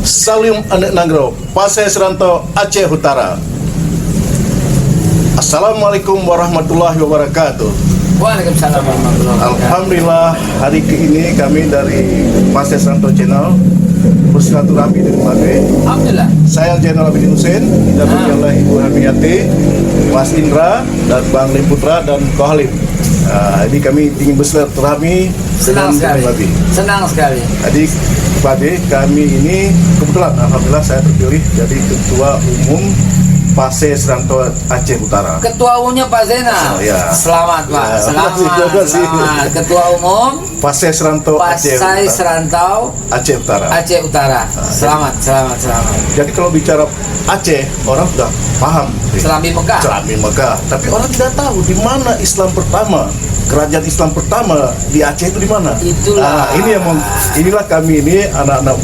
Salim Anek Nanggro, Pasai Seranto, Aceh Utara. Assalamualaikum warahmatullahi wabarakatuh. Waalaikumsalam warahmatullahi wabarakatuh. Alhamdulillah, hari ini kami dari Pasai Seranto Channel bersilaturahmi dengan Babe. Alhamdulillah. Saya Zainal Abidin Hussein, didampingi oleh Ibu Hamiyati, Mas Indra, dan Bang Limputra dan Ko Halim. Jadi kami ingin bersilaturahmi Senang sekali. Babe. Senang sekali. Jadi Babe, kami ini kebetulan Alhamdulillah saya terpilih jadi Ketua Umum Pasai Seranto Aceh Utara. Ketua umumnya Pak Zainal. Ya. Selamat Pak. Ya, Selamat. terima kasih. Selamat. Ketua umum Pasai Seranto Pasai Serantau Aceh Utara. Aceh Utara. Selamat. Jadi kalau bicara Aceh, orang sudah paham. Selambi Mekah. Selambi Mekah. Tapi orang tidak tahu di mana Islam pertama, kerajaan Islam pertama di Aceh itu di mana. Itulah. Inilah kami ini anak-anak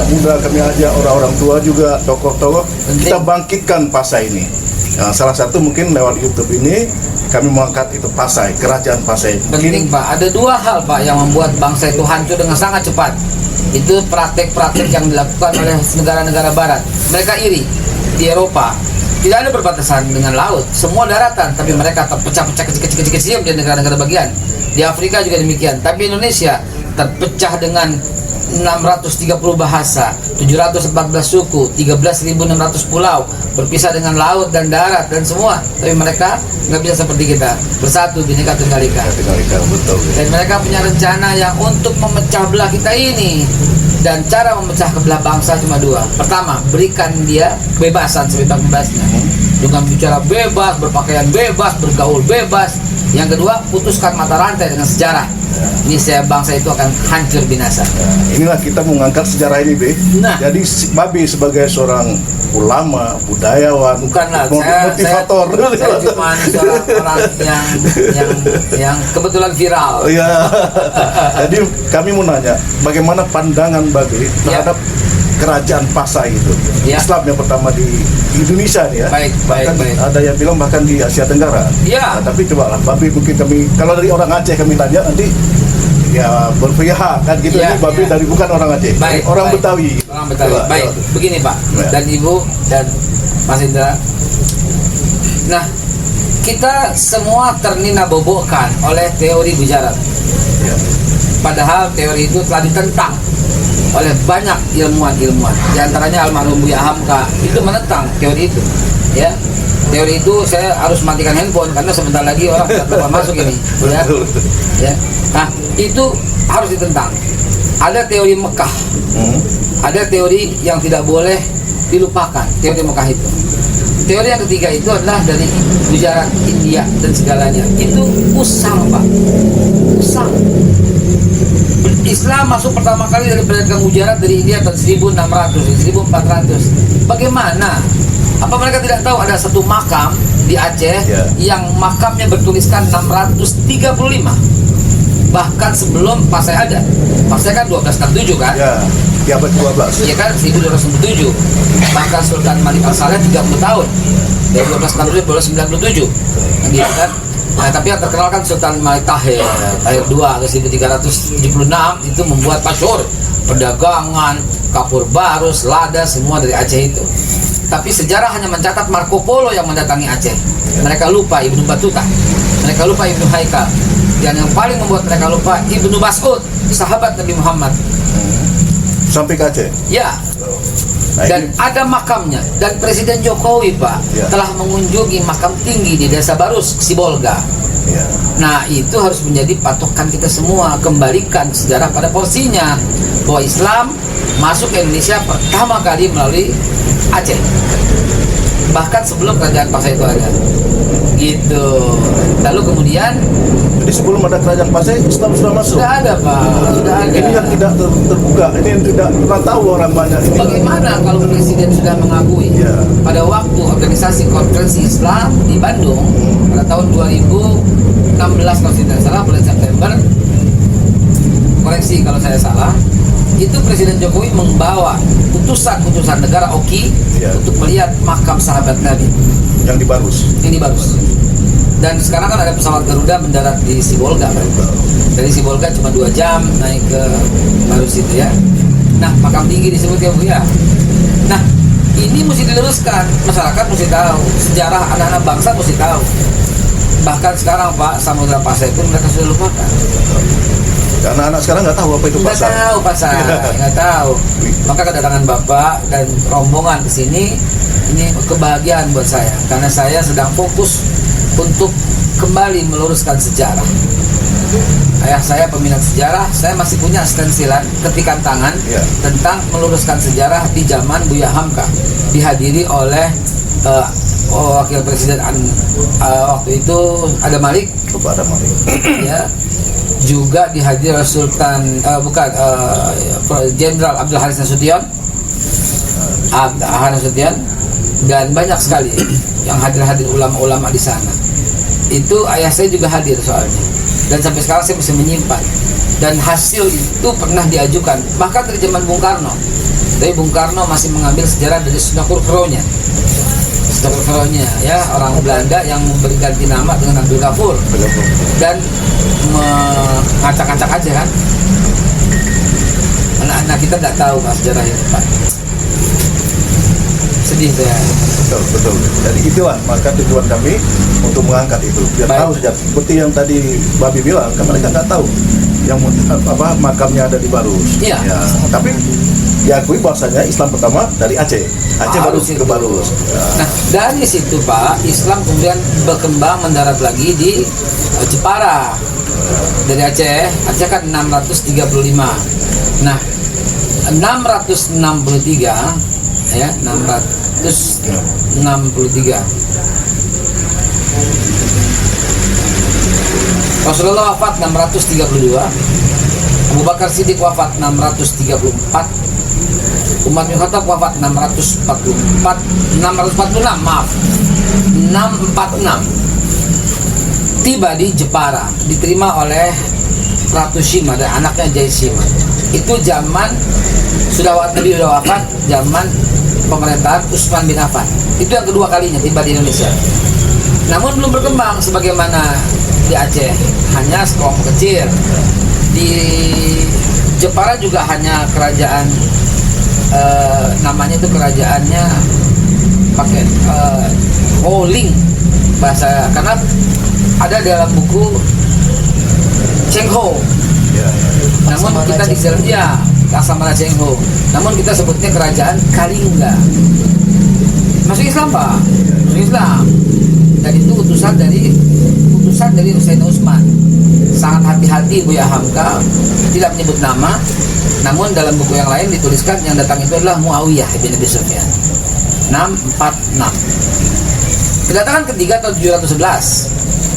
muda, kami ajak orang-orang tua juga, tokoh-tokoh, kita bangkitkan Pasai ini. Nah, salah satu mungkin lewat YouTube ini kami mengangkat itu Pasai, kerajaan Pasai. Penting Pak, ada dua hal Pak yang membuat bangsa itu hancur dengan sangat cepat. Itu praktek-praktek yang dilakukan oleh negara-negara barat. Mereka iri di Eropa. Tidak ada perbatasan dengan laut, semua daratan, tapi mereka terpecah-pecah kecil-kecil di negara-negara bagian. Di Afrika juga demikian, tapi Indonesia terpecah dengan 630 bahasa, 714 suku, 13.600 pulau, berpisah dengan laut dan darat dan semua. Tapi mereka nggak bisa seperti kita, bersatu Bhinneka Tunggal Ika. Betul. Dan mereka punya rencana yang untuk memecah belah kita ini. Dan cara memecah belah bangsa cuma dua. Pertama, berikan dia kebebasan sebebas-bebasnya dengan bicara bebas, berpakaian bebas, bergaul bebas. Yang kedua, putuskan mata rantai dengan sejarah. Ini bangsa itu akan hancur binasa. Inilah kita mengangkat sejarah ini, Be. Nah. Jadi Babe sebagai seorang ulama, budayawan, Bukanlah, motivator. saya cuma seorang orang yang kebetulan viral. Iya. Jadi kami mau nanya, bagaimana pandangan Babe terhadap kerajaan Pasai itu? Ya. Islam yang pertama di Indonesia nih ya. Baik. Ada yang bilang bahkan di Asia Tenggara. Ya. Nah, tapi coba lah Babe, mungkin kami kalau dari orang Aceh kami tanya nanti ya berpihak kan gitu. Ya, Ini Babe dari bukan orang Aceh, orang Betawi. Orang Betawi. Coba, Baik, coba. begini Pak Ya. dan Ibu dan Mas Indra. Nah, kita semua ternina-bobokkan oleh teori Gujarat. Ya. Padahal teori itu telah ditentang oleh banyak ilmuwan. Di antaranya almarhum Buya Hamka itu menentang teori itu. Ya, teori itu saya harus matikan handphone karena sebentar lagi orang sudah keluar masuk ini. Ya. Nah, itu harus ditentang. Ada teori Mekah, ada teori yang tidak boleh dilupakan, teori Mekah itu. Teori yang ketiga itu adalah dari Gujarat, India dan segalanya. Itu usang Pak, usang. Islam masuk pertama kali dari pedagang Gujarat dari India tahun 1600, 1400. Bagaimana? Apa mereka tidak tahu ada satu makam di Aceh yang makamnya bertuliskan 635? Bahkan sebelum Pasai ada. Pasai kan 1267 kan? Ya, di abad 12. Iya kan, 1267. Bahkan Sultan Malik Al-Saleh 30 tahun. Dari 1267 ke 1297. Gitu kan? Nah, tapi yang terkenal kan Sultan Malik Tahir II ke 1376 itu membuat masyhur perdagangan, kapur barus, lada semua dari Aceh itu. Tapi sejarah hanya mencatat Marco Polo yang mendatangi Aceh. Mereka lupa Ibnu Battuta, mereka lupa Ibnu Haikal, dan yang paling membuat mereka lupa Ibnu Mas'ud, sahabat Nabi Muhammad. Sampai ke Aceh. Ya. Dan ada makamnya. Dan Presiden Jokowi Pak telah mengunjungi makam tinggi di Desa Barus, Sibolga. Ya. Nah, itu harus menjadi patokan kita semua. Kembalikan sejarah pada porsinya, bahwa Islam masuk ke Indonesia pertama kali melalui Aceh. Bahkan sebelum kerajaan Pasai itu ada. Gitu. Lalu kemudian, jadi sebelum ada kerajaan Pasai, Islam sudah masuk. sudah ada Pak, sudah ada. Ini yang tidak terbuka, ini yang tidak pernah tahu orang banyak ini. Bagaimana kalau Presiden sudah mengakui? Pada waktu organisasi konferensi Islam di Bandung pada tahun 2016 kalau tidak salah, bulan September, koreksi kalau saya salah, itu Presiden Jokowi membawa utusan negara OKI untuk melihat makam sahabat Nabi yang di Barus. Dan sekarang kan ada pesawat Garuda mendarat di Sibolga kan? Dari Sibolga cuma 2 jam naik ke Barus itu ya. Nah, makam tinggi disebut ya Bu ya. Nah, ini mesti diluruskan, masyarakat mesti tahu, sejarah anak-anak bangsa mesti tahu. Bahkan sekarang Pak, Samudra Pasai pun mereka sudah lupakan. Karena anak sekarang nggak tahu apa itu Nggak pasar. tahu pasar, nggak tahu. Maka kedatangan Bapak dan rombongan ke sini ini kebahagiaan buat saya, karena saya sedang fokus untuk kembali meluruskan sejarah. Ayah saya peminat sejarah, saya masih punya stensilan ketikan tangan Ya. tentang meluruskan sejarah di zaman Buya Hamka, dihadiri oleh wakil presiden waktu itu ada Malik, Kepada Malik. ya, juga dihadiri oleh Jenderal Abdul Haris Nasution, dan banyak sekali yang hadir ulama-ulama di sana. Itu ayah saya juga hadir soalnya, dan sampai sekarang saya masih menyimpan. Dan hasil itu pernah diajukan bahkan dari zaman Bung Karno. Tapi Bung Karno masih mengambil sejarah dari Sunakur Kronya, ya, orang Belanda yang berganti nama dengan Abdul Ghafur, dan mengacak-acak aja kan. Anak-anak kita nggak tahu Pak sejarah ini Pak. Sedih saya. Betul. Jadi itulah maka tujuan kami untuk mengangkat itu. Biar Baik. tahu sejarah. Seperti yang tadi Babi bilang, kan mereka nggak tahu yang makamnya ada di Barus. Iya. Ya, tapi diakui bahwasanya Islam pertama dari Aceh. Aceh baru Harus ke itu. Barus. Ya. Nah, dari situ Pak, Islam kemudian berkembang mendarat lagi di Jepara. Dari Aceh kan 635. Nah, 663 ya, 663. Rasulullah wafat 632. Abu Bakar Siddiq wafat 634. Umar bin Khattab wafat 646, maaf. 646. Tiba di Jepara, diterima oleh Ratu Shima dan anaknya Jai Shima. Itu zaman Nabi sudah wafat, zaman pemerintahan Utsman bin Affan. Itu yang kedua kalinya tiba di Indonesia. Namun belum berkembang sebagaimana di Aceh, hanya sekelompok kecil. Di Jepara juga hanya kerajaan, namanya itu kerajaannya pakai Holing bahasa, karena ada dalam buku Cheng Ho. Namun kita di ya Laksamana Cheng Ho. Namun kita sebutnya kerajaan Kalingga. Masuk Islam Pak, masuk Islam. Dan itu utusan dari Hussein Utsman. Sangat hati-hati Buya Hamka, tidak menyebut nama. Namun dalam buku yang lain dituliskan yang datang itu adalah Muawiyah bin Abi Sufyan. 646. Kedatangan ketiga tahun 711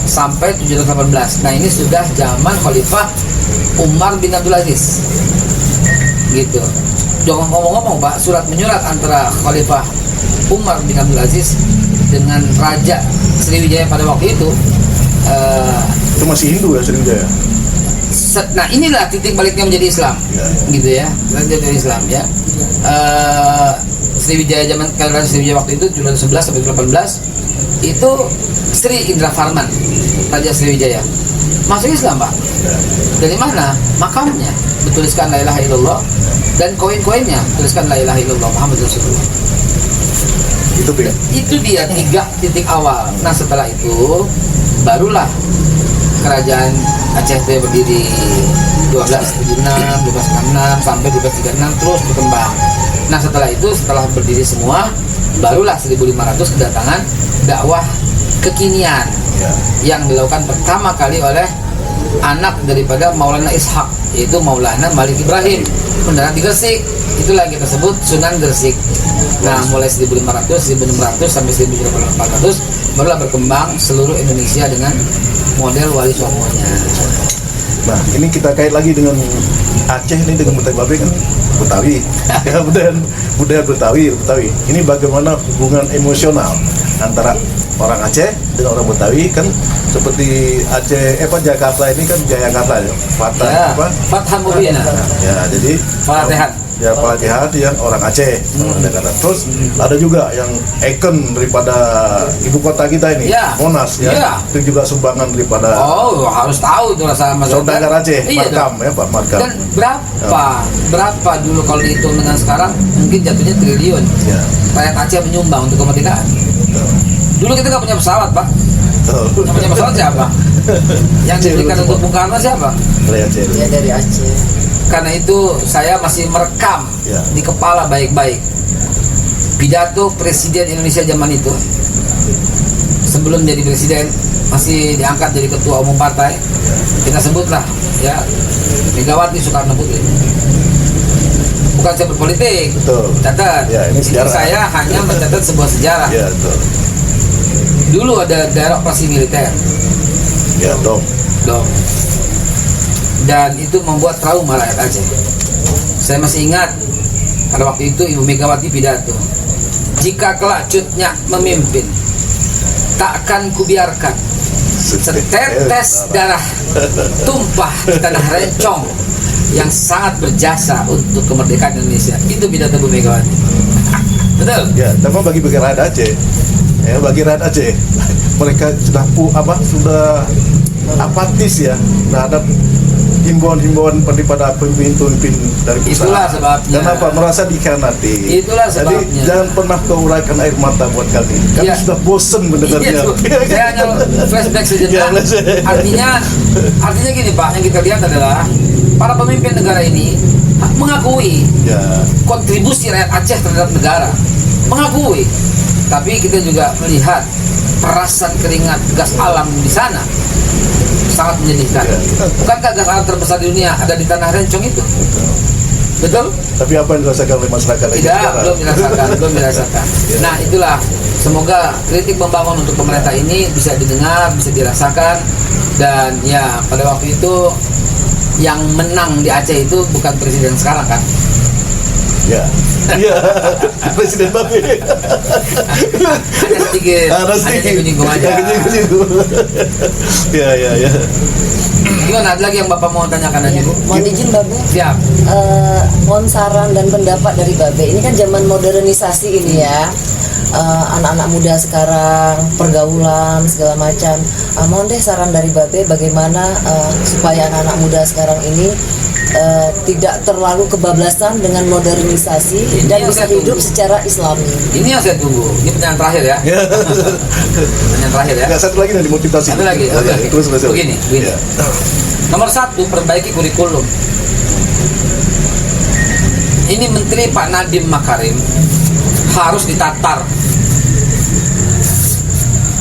sampai 718. Nah, ini sudah zaman Khalifah Umar bin Abdul Aziz. Gitu. Jangan ngomong-ngomong Pak, surat menyurat antara Khalifah Umar bin Abdul Aziz dengan Raja Sriwijaya pada waktu itu, Itu masih Hindu ya Sriwijaya. nah inilah titik baliknya menjadi Islam, gitu ya, menjadi Islam ya. Sriwijaya zaman Kerajaan Sriwijaya waktu itu 711 sampai 18 itu Sri Indra Farman, Raja Sriwijaya, masuk Islam Pak. Dari mana? Makamnya dituliskan la ilaha illallah, dan koin-koinnya tuliskan la ilaha illallah Muhammad Rasulullah. Itu dia 3 titik awal. Nah, setelah itu barulah kerajaan Aceh itu berdiri 1276, 1266 sampai 1236 terus berkembang. Nah, setelah itu, setelah berdiri semua, barulah 1500 kedatangan dakwah kekinian yang dilakukan pertama kali oleh anak daripada Maulana Ishak, yaitu Maulana Malik Ibrahim, mendarat di Gresik. Itulah yang kita sebut Sunan Gresik. Nah, mulai 1500, 1600 sampai 1400 barulah berkembang seluruh Indonesia dengan model Wali Songonya. Nah, ini kita kait lagi dengan Aceh ini dengan Betawi kan Betawi. Ya, budaya Betawi. Ini bagaimana hubungan emosional antara orang Aceh dengan orang Betawi, kan seperti Aceh Jakarta ini kan Jayakarta ya. Fathan Mubina. Ya, jadi Fatihan. ya apalagi hati yang orang Aceh. Terus ada juga yang ikon daripada ibu kota kita ini, Ya. Monas ya. Ya. Itu juga sumbangan daripada Oh, harus tahu itu rasa saudagar Aceh, Iya Markam dong. ya Pak Markam. Dan berapa dulu kalau dihitung dengan sekarang mungkin jatuhnya triliun. Ya. Rakyat Aceh menyumbang untuk kemerdekaan. Dulu kita nggak punya pesawat, Pak. Betul. Yang punya pesawat siapa? Yang diberikan untuk Bung Karno siapa? Dari Aceh. Ya dari Aceh. Karena itu saya masih merekam Ya. di kepala baik-baik pidato Presiden Indonesia zaman itu. Sebelum jadi presiden masih diangkat jadi ketua umum partai. Kita sebutlah ya Megawati Soekarno Putri. Bukan saya berpolitik. Betul. Catat. Ya, ini sejarah. Saya hanya mencatat sebuah sejarah. Ya, betul. Dulu ada daerah operasi militer. Ya, dong. Dan itu membuat trauma rakyat Aceh. Saya masih ingat pada waktu itu Ibu Megawati pidato, jika kelak Cut Nyak memimpin, takkan kubiarkan setetes darah tumpah di tanah Rencong yang sangat berjasa untuk kemerdekaan Indonesia. Itu pidato Bu Megawati. Betul? Ya, tapi bagi rakyat Aceh, ya bagi rakyat Aceh, mereka sudah apatis ya terhadap himbauan-himbauan daripada pemimpin dari pusat. Itulah sebabnya. Kenapa merasa dikhianati? Itulah sebabnya. Jadi jangan pernah kau uraikan air mata buat kami. Kami Iya. sudah bosan mendengarnya. Iya, saya hanya flashback Ya, sejenak. Artinya gini Pak, yang kita lihat adalah para pemimpin negara ini mengakui Ya, kontribusi rakyat Aceh terhadap negara, mengakui. Tapi kita juga melihat perasan keringat gas alam di sana sangat menyedihkan. Ya. Bukankah gas alam terbesar di dunia ada di tanah Rencong itu? Betul? tapi apa yang dirasakan oleh masyarakat lagi Tidak, sekarang? belum dirasakan. Nah, itulah semoga kritik membangun untuk pemerintah ini bisa didengar, bisa dirasakan. Dan ya pada waktu itu yang menang di Aceh itu bukan presiden sekarang kan? Ya. Iya. Presiden Babe. Hanya sedikit, Ada sedikit. menyinggung aja. Menyinggung. Ya. Gimana, ada lagi yang Bapak mau tanyakan aja? Mohon izin Babe, Siap. mohon saran dan pendapat dari Babe. Ini kan zaman modernisasi ini ya. Anak-anak muda sekarang, pergaulan segala macam. Mohon deh saran dari Babe bagaimana supaya anak-anak muda sekarang ini tidak terlalu kebablasan dengan modernisasi Ini dan yang bisa saya hidup tunggu. secara Islami. Ini yang saya tunggu. Ini pertanyaan terakhir ya. Pertanyaan terakhir ya. Ya, satu lagi yang dimotivasi. Satu lagi. Ya, Oke. terus. Begini. Ya. Nomor 1, perbaiki kurikulum. Ini Menteri Pak Nadiem Makarim harus ditatar.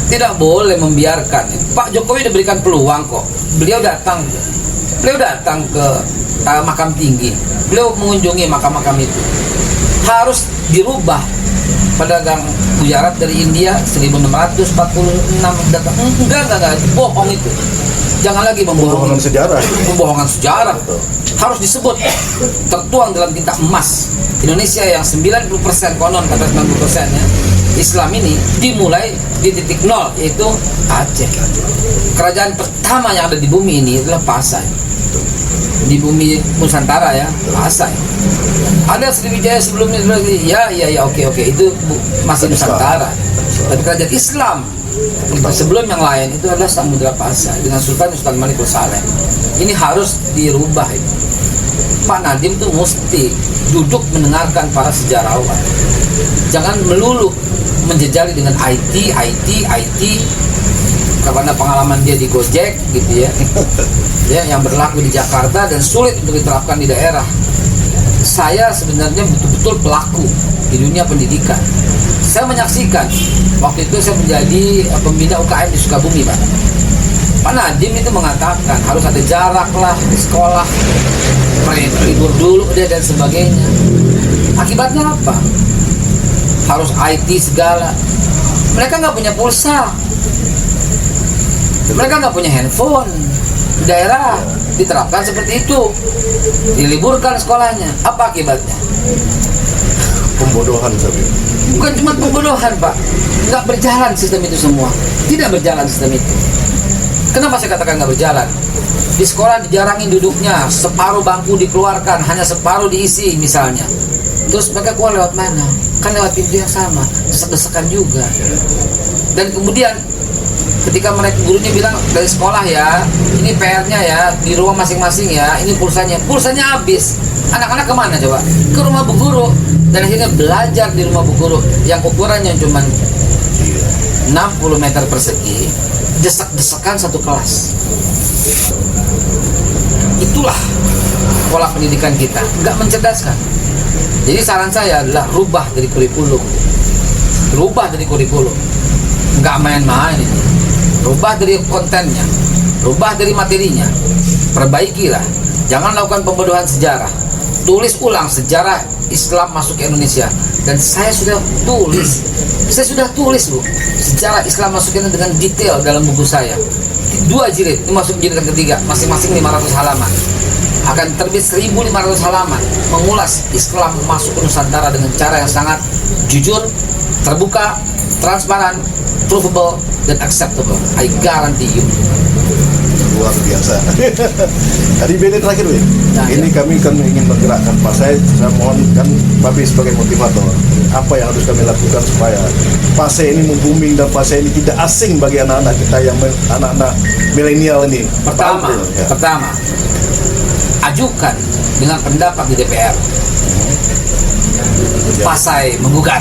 Tidak boleh membiarkan. Pak Jokowi diberikan peluang kok. Beliau datang ke makam tinggi. Beliau mengunjungi makam-makam itu. Harus dirubah. Pedagang Gujarat dari India 1646 datang. Enggak, bohong itu. Jangan lagi Pembohongan sejarah. Pembohongan sejarah harus disebut, tertuang dalam tinta emas. Indonesia yang 90% konon kata 90% ya, Islam ini dimulai di titik nol, yaitu Aceh. Kerajaan pertama yang ada di bumi ini adalah Pasai. Di bumi Nusantara ya, Pasai. Ada Sriwijaya sebelumnya, ya oke itu masih Nusantara. Tapi kerajaan Islam sebelum yang lain itu adalah Samudra Pasai dengan Sultan Malikul Saleh. Ini harus dirubah itu. Pak Nadiem tuh mesti duduk mendengarkan para sejarawan. Jangan melulu menjejali dengan IT karena pengalaman dia di Gojek gitu ya. Ya, yang berlaku di Jakarta dan sulit untuk diterapkan di daerah. Saya sebenarnya betul-betul pelaku di dunia pendidikan. Saya menyaksikan waktu itu saya menjadi pembina UKM di Sukabumi, Pak. Pak Nadiem itu mengatakan harus ada jarak lah di sekolah, libur dulu deh dan sebagainya. Akibatnya apa? Harus IT segala. Mereka nggak punya pulsa, mereka nggak punya handphone. Di daerah diterapkan seperti itu, diliburkan sekolahnya. Apa akibatnya? Pembodohan saja. Bukan cuma pembodohan, Pak. Nggak berjalan sistem itu semua. Tidak berjalan sistem itu. Kenapa saya katakan nggak berjalan? Di sekolah dijarangin duduknya, separuh bangku dikeluarkan, hanya separuh diisi misalnya. Terus mereka keluar lewat mana? Kan lewat pintu yang sama, desek-desekan juga. Dan kemudian ketika mereka gurunya bilang dari sekolah ya, ini PR-nya ya, di rumah masing-masing ya, ini pulsanya habis. Anak-anak kemana coba? Ke rumah bu guru. Dan akhirnya belajar di rumah bu guru yang ukurannya cuma 60 meter persegi, desek-desekan satu kelas. Itulah pola pendidikan kita, nggak mencerdaskan. Jadi saran saya adalah rubah dari kurikulum, nggak main-main ini. Rubah dari kontennya, rubah dari materinya, perbaikilah. Jangan lakukan pembodohan sejarah. Tulis ulang sejarah Islam masuk ke Indonesia. Dan saya sudah tulis Bu, sejarah Islam masuk ke Indonesia dengan detail dalam buku saya. 2 jilid, ini masuk jilid yang ketiga, masing-masing 500 halaman. Akan terbit 1.500 halaman mengulas Islam masuk ke Nusantara dengan cara yang sangat jujur, terbuka, transparan, provable, dan acceptable. I guarantee you. Luar biasa. Tadi BD terakhir, Win. Nah, Ini ya. kami kan ingin bergerakkan Pasai. Saya mohon kan Babi sebagai motivator. Apa yang harus kami lakukan supaya Pasai ini membooming dan Pasai ini tidak asing bagi anak-anak kita yang anak-anak milenial ini. Pertama, Ya. ajukan dengan pendapat di DPR. Pasai menggugat.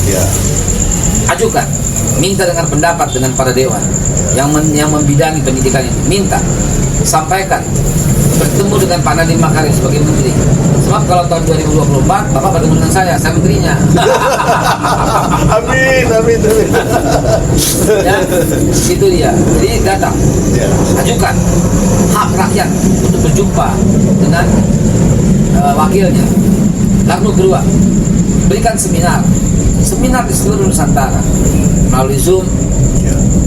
Ya. Ajukan, minta dengan pendapat dengan para dewan yang membidangi pendidikan ini, minta sampaikan, bertemu dengan Pak Nadiem Makarim sebagai menteri. Sebab kalau tahun 2024 Bapak bertemu dengan saya menterinya. Amin. Ya, itu dia. Jadi datang, Ya. ajukan hak rakyat untuk berjumpa dengan wakilnya. Lalu kedua, berikan seminar di seluruh Nusantara melalui Zoom,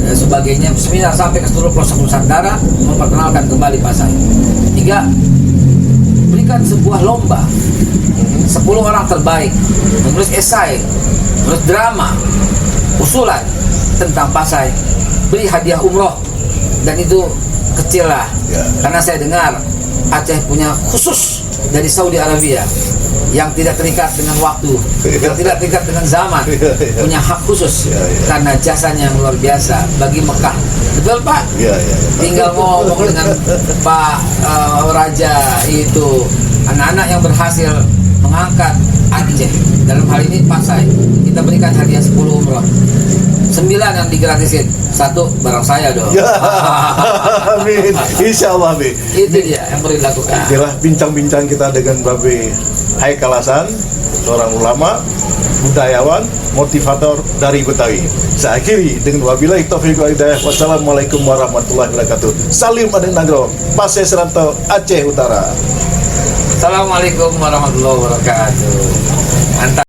sebagainya, seminar sampai ke seluruh pelosok Nusantara, memperkenalkan kembali Pasai. 3, berikan sebuah lomba 10 orang terbaik menulis esai, menulis drama, usulan tentang Pasai, beri hadiah umroh. Dan itu kecil lah, karena saya dengar Aceh punya khusus dari Saudi Arabia yang tidak terikat dengan waktu, yang tidak terikat dengan zaman, punya hak khusus karena jasanya yang luar biasa bagi Mekah. Betul Pak? Tinggal ngomong dengan Pak Raja itu, anak-anak yang berhasil mengangkat Aceh, dalam hal ini Pasai, kita berikan hadiah 10 umroh. 9 yang digratisin, 1 barang saya dong. Amin. Insya Allah, Bi. Itu dia yang perlu dilakukan. Itulah bincang-bincang kita dengan Babe Haikal Hasan, seorang ulama, budayawan, motivator dari Betawi. Saya akhiri dengan wabillahi taufiq wal hidayah. Wassalamualaikum warahmatullahi wabarakatuh. Salim Aden Nagro, Pasai Serantau, Aceh Utara. Assalamualaikum warahmatullahi wabarakatuh. Mantap.